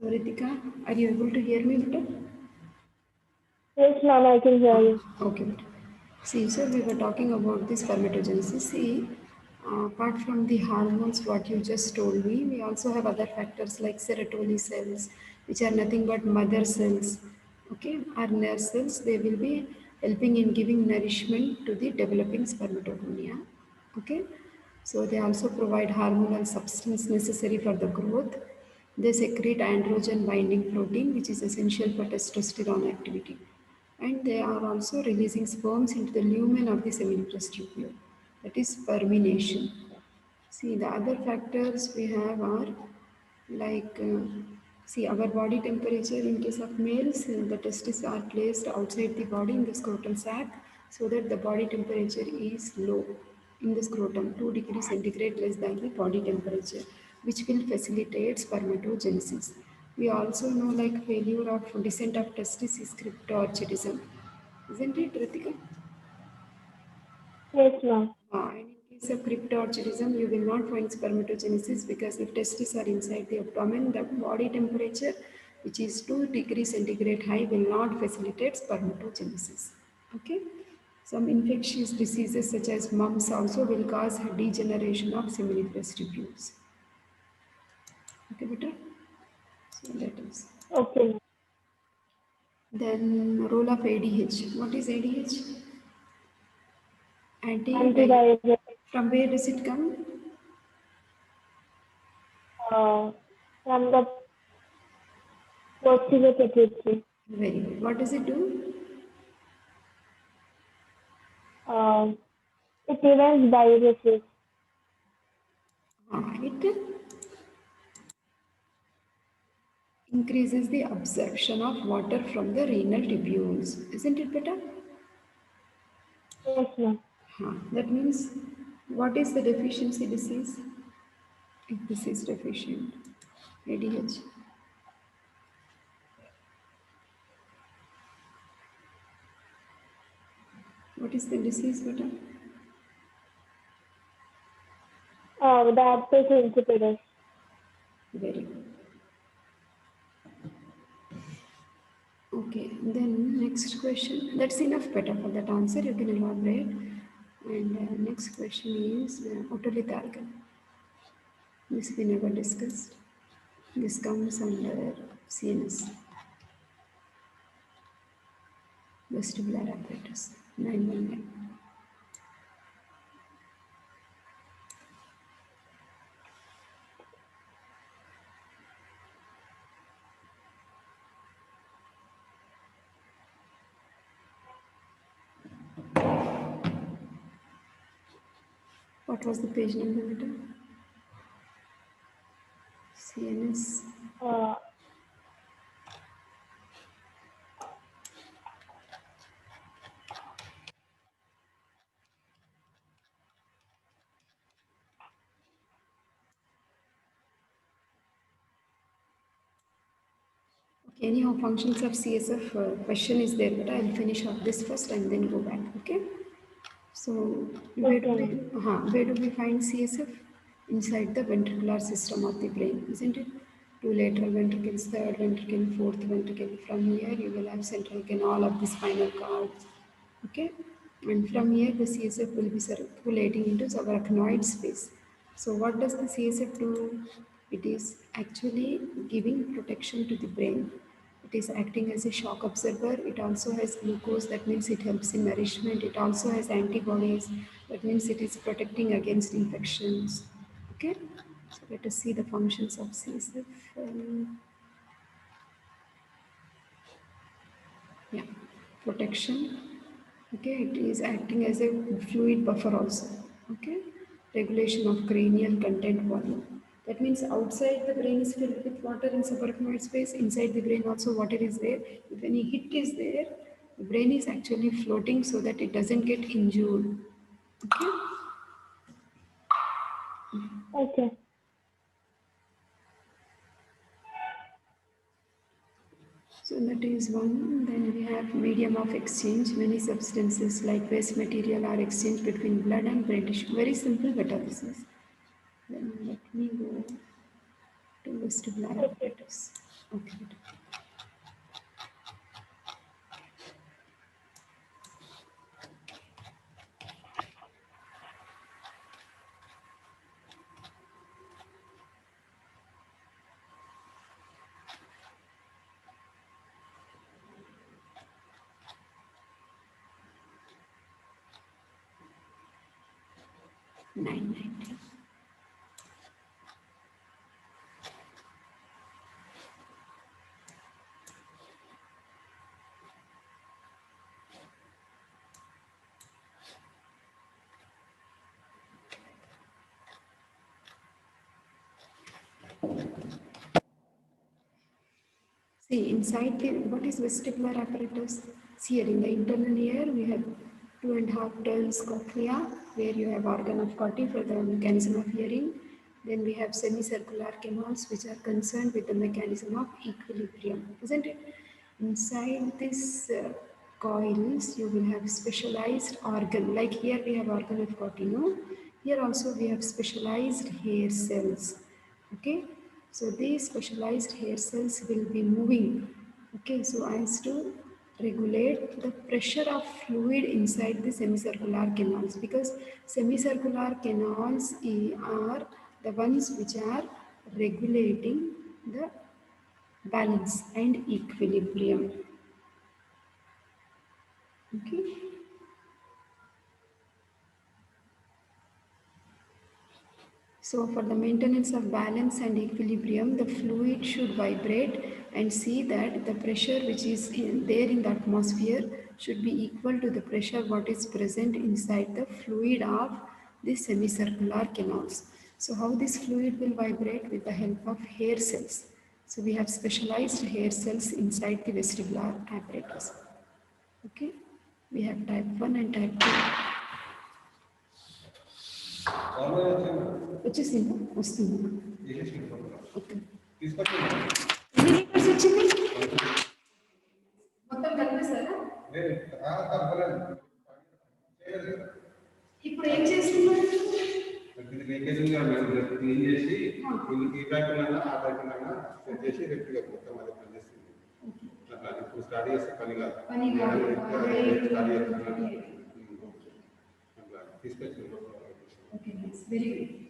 So Ritika, are you able to hear me better? Yes, ma'am, I can hear you. Okay. See, so we were talking about this spermatogenesis. See, apart from the hormones, what you just told me, we also have other factors like serotonin cells, which are nothing but mother cells. Okay, our nerve cells, they will be helping in giving nourishment to the developing spermatogonia. Okay, so they also provide hormonal substance necessary for the growth. They secrete androgen binding protein, which is essential for testosterone activity, and they are also releasing sperms into the lumen of the seminiferous tubule, that is spermination. See, the other factors we have are like, see, our body temperature in case of males, the testes are placed outside the body in the scrotal sac so that the body temperature is low in the scrotum, 2 degrees centigrade less than the body temperature, which will facilitate spermatogenesis. We also know like failure of descent of testis is cryptorchidism. Isn't it, Ritika? Yes, ma'am. And in case of cryptorchidism, you will not find spermatogenesis because if testes are inside the abdomen, the body temperature, which is 2 degrees centigrade high, will not facilitate spermatogenesis. Okay. Some infectious diseases such as mumps also will cause degeneration of seminiferous tubules. Okay, better. So that is. Okay, ma'am. Then role of ADH. What is ADH? Anti. Antidiabetic, From where does it come? uh, from the posterior pituitary. Very good. What does it do? Uh, it prevents diuresis. It increases the absorption of water from the renal tubules. Isn't it better? Yes, ma'am. That means what is the deficiency disease? If this is deficient, ADH. What is the disease better? Diabetes insipidus. Very good. Okay, then next question. That's enough better for that answer. You can elaborate. And next question is otolith. This we never discussed. This comes under CNS, vestibular apparatus, 919. What was the page number, better? CNS. Uh, Okay, anyhow, functions of CSF question is there, but I'll finish up this first and then go back. Okay. So okay, ma'am. where do we find CSF? Inside the ventricular system of the brain, isn't it? Two lateral ventricles, third ventricle, fourth ventricle. From here, you will have central canal of the spinal cord. Okay, and from here, the CSF will be circulating into subarachnoid space. So, what does the CSF do? It is actually giving protection to the brain. It is acting as a shock absorber. It also has glucose, that means it helps in nourishment. It also has antibodies, that means it is protecting against infections. Okay, so let us see the functions of CSF. Yeah, protection. Okay, it is acting as a fluid buffer also. Okay, regulation of cranial content volume. That means outside the brain is filled with water in subarachnoid space, inside the brain also water is there. If any hit is there, the brain is actually floating so that it doesn't get injured. Okay. Okay. So that is one. Then we have medium of exchange. Many substances like waste material are exchanged between blood and brain tissue. Very simple, but this is. Then let me go to vestibular apparatus. Okay. Nine ninety. See, inside the, what is vestibular apparatus? See, here in the internal ear, we have 2.5 turns cochlea, where you have organ of Corti for the mechanism of hearing. Then we have semicircular canals, which are concerned with the mechanism of equilibrium, isn't it? Inside this coils, you will have specialized organ. Like here, we have organ of Corti, no? Here also, we have specialized hair cells. Okay, so these specialized hair cells will be moving. Okay, so as to regulate the pressure of fluid inside the semicircular canals, because semicircular canals are the ones which are regulating the balance and equilibrium. Okay. So for the maintenance of balance and equilibrium, the fluid should vibrate and see that the pressure which is there in the atmosphere should be equal to the pressure what is present inside the fluid of the semicircular canals. So how this fluid will vibrate? With the help of hair cells. So we have specialized hair cells inside the vestibular apparatus. Okay, we have type 1 and type 2. వచ్చేసిందా వస్తుంది okay ఎన్ని litres వచ్చింది మొత్తం కలిపేసారా ఇప్పుడు ఏం చేస్తున్నారు clean చేసి ఈ ప్యాకెట్ ఆ ప్యాకెట్ సెట్ చేసి రెప్లిగా మొత్తం అది పనిచేస్తుంది అట్లా ఇప్పుడు స్టార్ట్ చేస్తే పని కాదు స్టార్ట్ చేస్తాను అట్లా తీసుకొచ్చి okay nice very good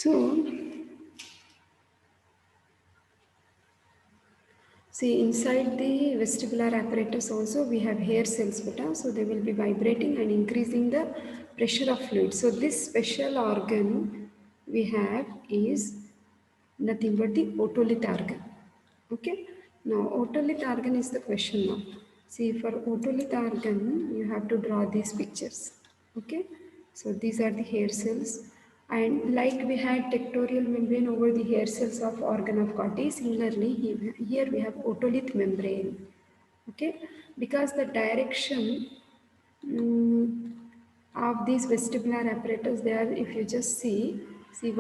So, see inside the vestibular apparatus also we have hair cells, so they will be vibrating and increasing the pressure of fluid. So this special organ we have is nothing but the otolith organ. Okay. Now otolith organ is the question now. See, for otolith organ you have to draw these pictures. Okay. So these are the hair cells. And like we had tectorial membrane over the hair cells of organ of Corti, similarly here we have otolith membrane. Okay, because the direction of these vestibular apparatus, they are, if you just see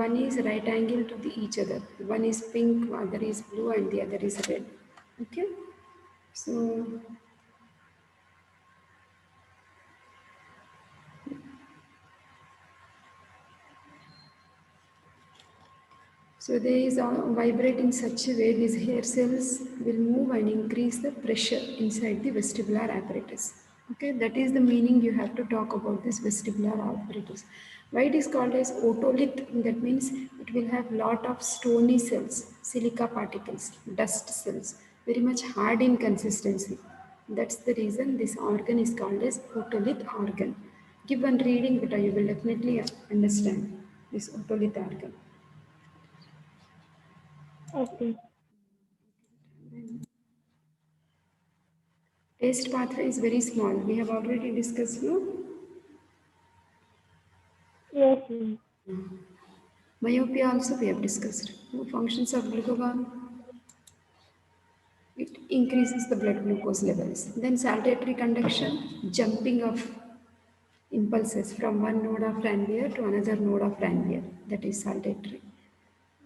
one is right angle to the each other. One is pink, other is blue, and the other is red. Okay, so they is vibrate in such a way these hair cells will move and increase the pressure inside the vestibular apparatus. Okay, that is the meaning you have to talk about this vestibular apparatus. Why it is called as otolith? That means it will have lot of stony cells, silica particles, dust cells, very much hard in consistency. That's the reason this organ is called as otolith organ. Give one reading, but you will definitely understand this otolith organ. Okay. Taste pathway is very small. We have already discussed, no? Yes, ma'am. Myopia also we have discussed. Functions of glucagon. It increases the blood glucose levels. Then saltatory conduction, jumping of impulses from one node of Ranvier to another node of Ranvier. That is saltatory.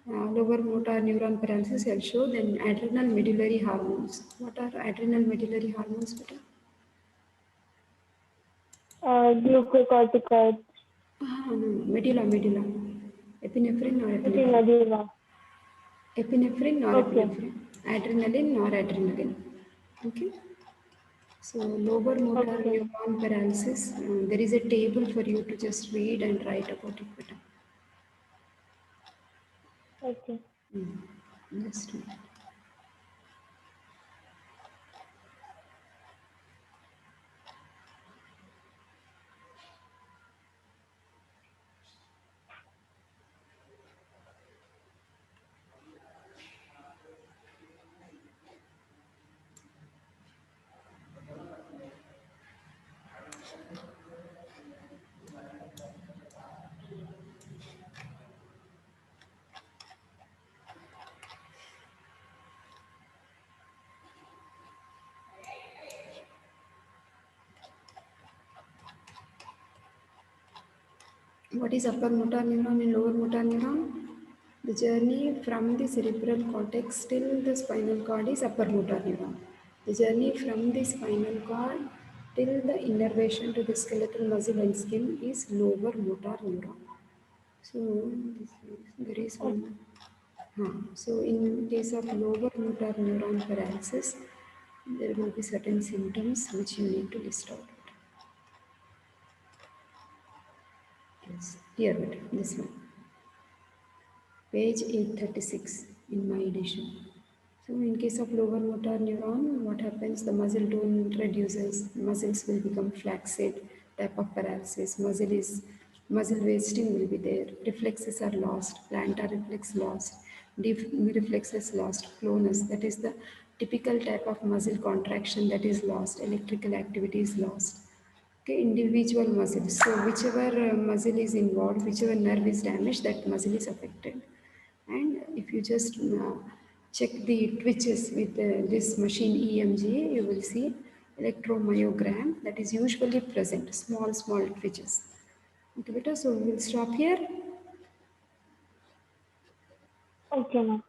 lower motor neuron paralysis I'll show. Then adrenal medullary hormones. What are adrenal medullary hormones, beta? Glucocorticoids. No, medulla. Epinephrine or Okay, epinephrine? medulla. Epinephrine or Okay. epinephrine? Adrenaline or adrenaline? Okay. So lower motor Okay. neuron paralysis. There is a table for you to just read and write about it, beta. Okay. Just a minute. What is upper motor neuron and lower motor neuron? The journey from the cerebral cortex till the spinal cord is upper motor neuron. The journey from the spinal cord till the innervation to the skeletal muscle and skin is lower motor neuron. So there is one. So in case of lower motor neuron paralysis, there will be certain symptoms which you need to list out. Yes, here, this one. Page 836 in my edition. So in case of lower motor neuron, what happens? The muscle tone reduces, muscles will become flaccid type of paralysis, muscle wasting will be there, reflexes are lost, plantar reflex lost, deep reflexes lost, clonus, that is the typical type of muscle contraction that is lost, electrical activity is lost. Okay, individual muscles. So whichever muscle is involved, whichever nerve is damaged, that muscle is affected. And if you just check the twitches with this machine EMG, you will see electromyogram that is usually present, small twitches. Okay, beta, so we will stop here. Okay, ma'am.